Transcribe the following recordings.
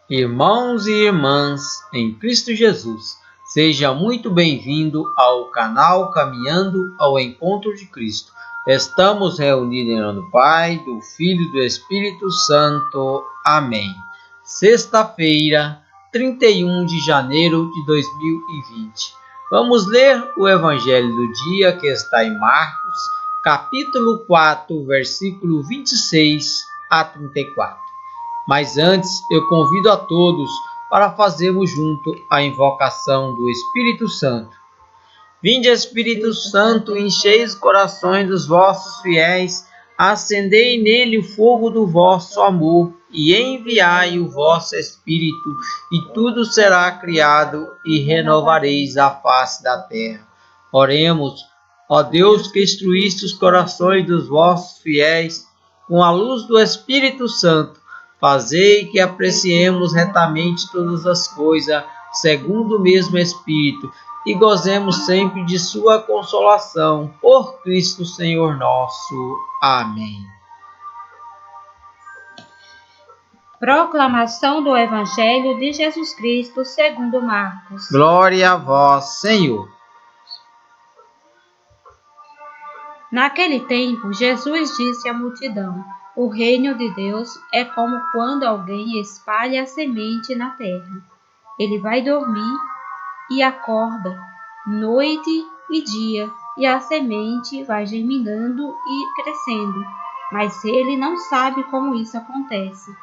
Irmãos e irmãs em Cristo Jesus, seja muito bem-vindo ao canal Caminhando ao Encontro de Cristo. Estamos reunidos em nome do Pai, do Filho e do Espírito Santo. Amém. Sexta-feira, 31 de janeiro de 2020. Vamos ler o Evangelho do dia que está em Marcos, capítulo 4, versículo 26 a 34. Mas antes, eu convido a todos para fazermos junto a invocação do Espírito Santo. Vinde, Espírito Santo, enchei os corações dos vossos fiéis, acendei nele o fogo do vosso amor e enviai o vosso Espírito, e tudo será criado e renovareis a face da terra. Oremos, ó Deus que instruíste os corações dos vossos fiéis com a luz do Espírito Santo, fazei que apreciemos retamente todas as coisas, segundo o mesmo Espírito, e gozemos sempre de sua consolação, por Cristo Senhor nosso. Amém. Proclamação do Evangelho de Jesus Cristo segundo Marcos. Glória a vós, Senhor. Naquele tempo, Jesus disse à multidão: o reino de Deus é como quando alguém espalha a semente na terra. Ele vai dormir e acorda, noite e dia, e a semente vai germinando e crescendo, mas ele não sabe como isso acontece.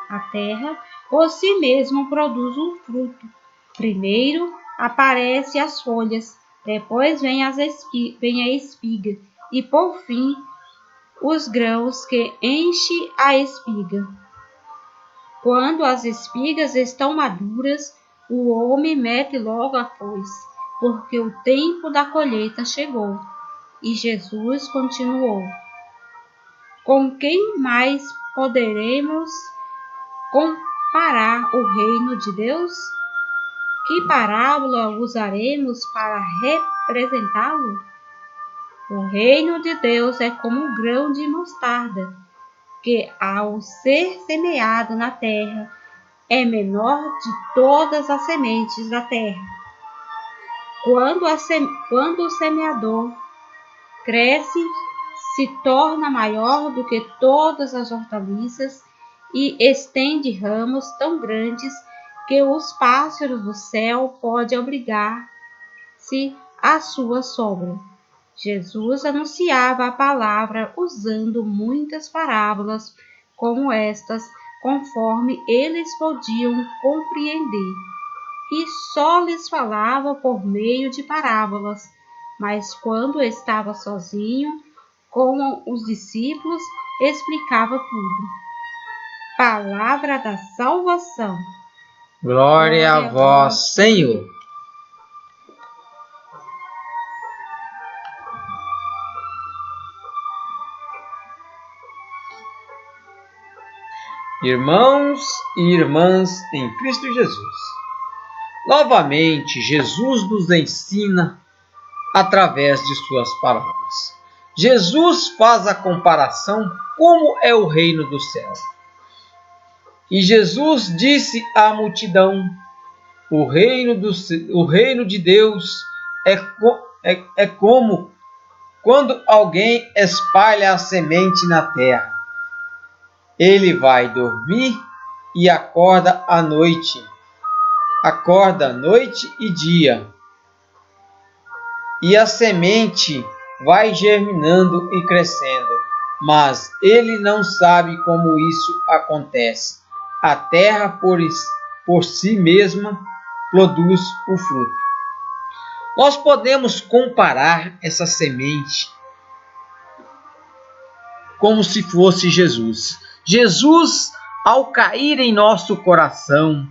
A terra, por si mesma, produz um fruto. Primeiro aparecem as folhas, depois vem a espiga, e por fim os grãos que enchem a espiga. Quando as espigas estão maduras, o homem mete logo a foice, porque o tempo da colheita chegou. E Jesus continuou: com quem mais poderemos comparar o reino de Deus? Que parábola usaremos para representá-lo? O reino de Deus é como um grão de mostarda, que ao ser semeado na terra, é menor de todas as sementes da terra. Quando o semeador cresce, se torna maior do que todas as hortaliças e estende ramos tão grandes que os pássaros do céu podem abrigar-se à sua sombra. Jesus anunciava a palavra usando muitas parábolas como estas, conforme eles podiam compreender, e só lhes falava por meio de parábolas. Mas quando estava sozinho com os discípulos, explicava tudo. Palavra da salvação. Glória a vós, Senhor. Irmãos e irmãs em Cristo Jesus, novamente Jesus nos ensina através de suas palavras. Jesus faz a comparação como é o reino do céu. E Jesus disse à multidão: o reino de Deus é como quando alguém espalha a semente na terra. Ele vai dormir e acorda noite e dia. E a semente vai germinando e crescendo, mas ele não sabe como isso acontece. A terra por si mesma produz o fruto. Nós podemos comparar essa semente como se fosse Jesus. Jesus, ao cair em nosso coração,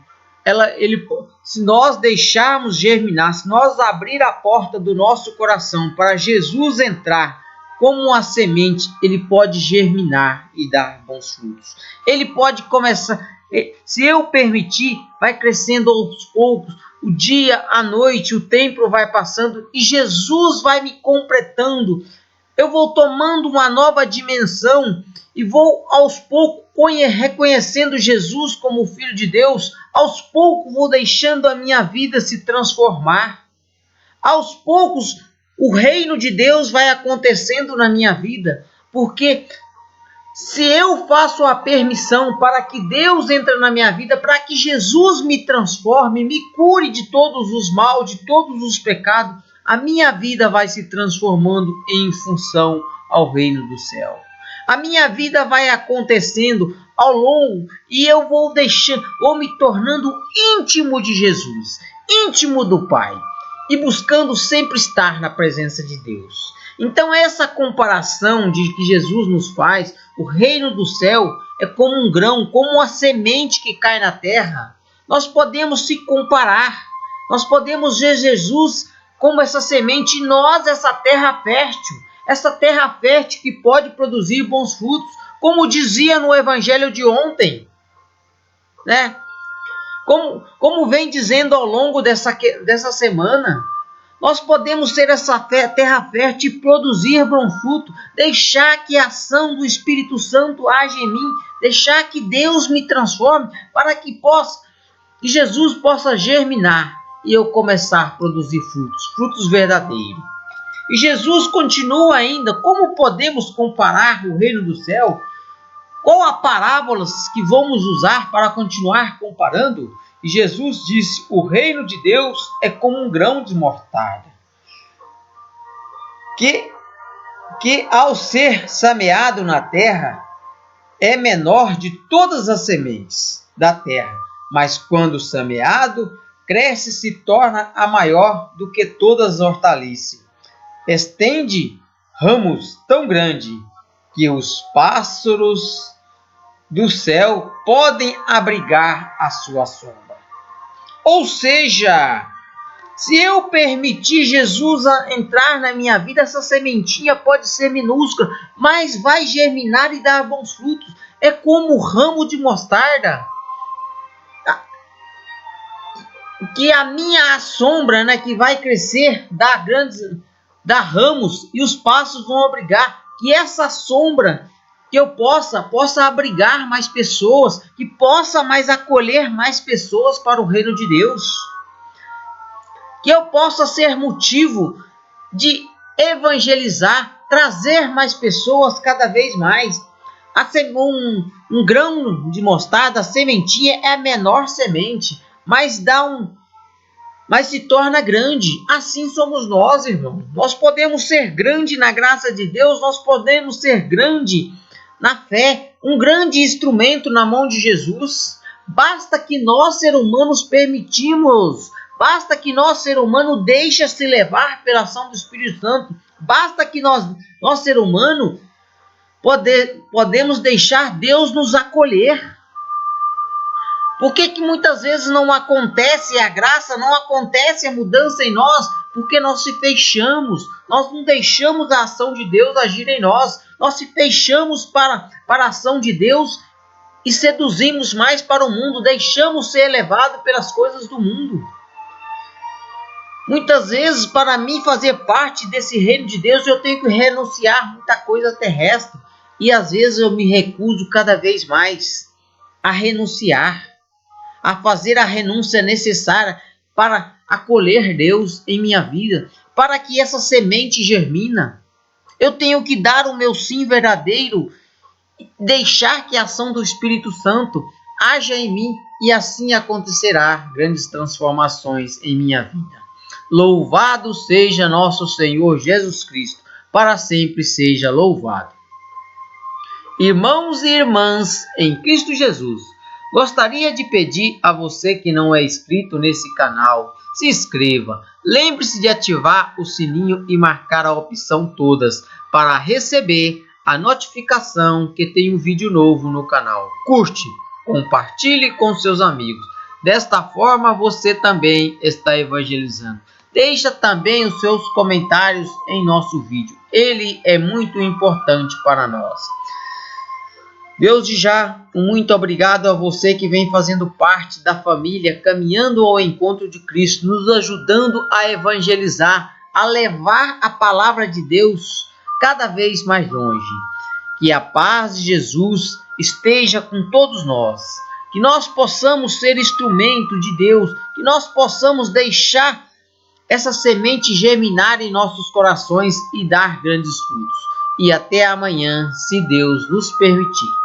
se nós deixarmos germinar, se nós abrir a porta do nosso coração para Jesus entrar como uma semente, ele pode germinar e dar bons frutos. Ele pode começar, se eu permitir, vai crescendo aos poucos, o dia, a noite, o tempo vai passando e Jesus vai me completando. Eu vou tomando uma nova dimensão e vou aos poucos reconhecendo Jesus como o Filho de Deus, Aos poucos vou deixando a minha vida se transformar. Aos poucos o reino de Deus vai acontecendo na minha vida, porque se eu faço a permissão para que Deus entre na minha vida, para que Jesus me transforme, me cure de todos os mal, de todos os pecados, a minha vida vai se transformando em função ao reino do céu. A minha vida vai acontecendo ao longo e eu vou me tornando íntimo de Jesus, íntimo do Pai e buscando sempre estar na presença de Deus. Então essa comparação de que Jesus nos faz, o reino do céu é como um grão, como uma semente que cai na terra. Nós podemos se comparar, nós podemos ver Jesus como essa semente e nós essa terra fértil que pode produzir bons frutos, como dizia no evangelho de ontem, né? Como vem dizendo ao longo dessa semana, nós podemos ser essa terra fértil e produzir bom fruto, deixar que a ação do Espírito Santo age em mim, deixar que Deus me transforme para que Jesus possa germinar e eu começar a produzir frutos verdadeiros. E Jesus continua ainda, como podemos comparar o reino do céu? Qual a parábola que vamos usar para continuar comparando? E Jesus disse, o reino de Deus é como um grão de mostarda, que ao ser semeado na terra, é menor de todas as sementes da terra, mas quando semeado, cresce e se torna a maior do que todas as hortaliças. Estende ramos tão grandes que os pássaros do céu podem abrigar a sua sombra. Ou seja, se eu permitir Jesus entrar na minha vida, essa sementinha pode ser minúscula, mas vai germinar e dar bons frutos. É como o ramo de mostarda, que a minha sombra, né, que vai crescer, dá ramos e os pássaros vão abrigar. Que essa sombra, que eu possa abrigar mais pessoas, que possa mais acolher mais pessoas para o reino de Deus. Que eu possa ser motivo de evangelizar, trazer mais pessoas cada vez mais. Um grão de mostarda, a sementinha é a menor semente, mas se torna grande. Assim somos nós, irmão. Nós podemos ser grande na graça de Deus, nós podemos ser grande na fé, um grande instrumento na mão de Jesus. Basta que nós, seres humanos, permitimos. Basta que nós, ser humano, deixa-se levar pela ação do Espírito Santo. Basta que nós ser humano, podemos deixar Deus nos acolher. Por que muitas vezes não acontece a graça, não acontece a mudança em nós? Porque nós se fechamos, nós não deixamos a ação de Deus agir em nós. Nós se fechamos para a ação de Deus e seduzimos mais para o mundo, deixamos ser elevados pelas coisas do mundo. Muitas vezes, para mim fazer parte desse reino de Deus, eu tenho que renunciar muita coisa terrestre. E às vezes eu me recuso cada vez mais a renunciar, a fazer a renúncia necessária para acolher Deus em minha vida, para que essa semente germina. Eu tenho que dar o meu sim verdadeiro, deixar que a ação do Espírito Santo haja em mim e assim acontecerá grandes transformações em minha vida. Louvado seja nosso Senhor Jesus Cristo, para sempre seja louvado. Irmãos e irmãs em Cristo Jesus, gostaria de pedir a você que não é inscrito nesse canal, se inscreva. Lembre-se de ativar o sininho e marcar a opção todas para receber a notificação que tem um vídeo novo no canal. Curte, compartilhe com seus amigos. Desta forma você também está evangelizando. Deixa também os seus comentários em nosso vídeo. Ele é muito importante para nós. Desde já, muito obrigado a você que vem fazendo parte da família, caminhando ao encontro de Cristo, nos ajudando a evangelizar, a levar a palavra de Deus cada vez mais longe. Que a paz de Jesus esteja com todos nós. que nós possamos ser instrumento de Deus, que nós possamos deixar essa semente germinar em nossos corações e dar grandes frutos. E até amanhã, se Deus nos permitir.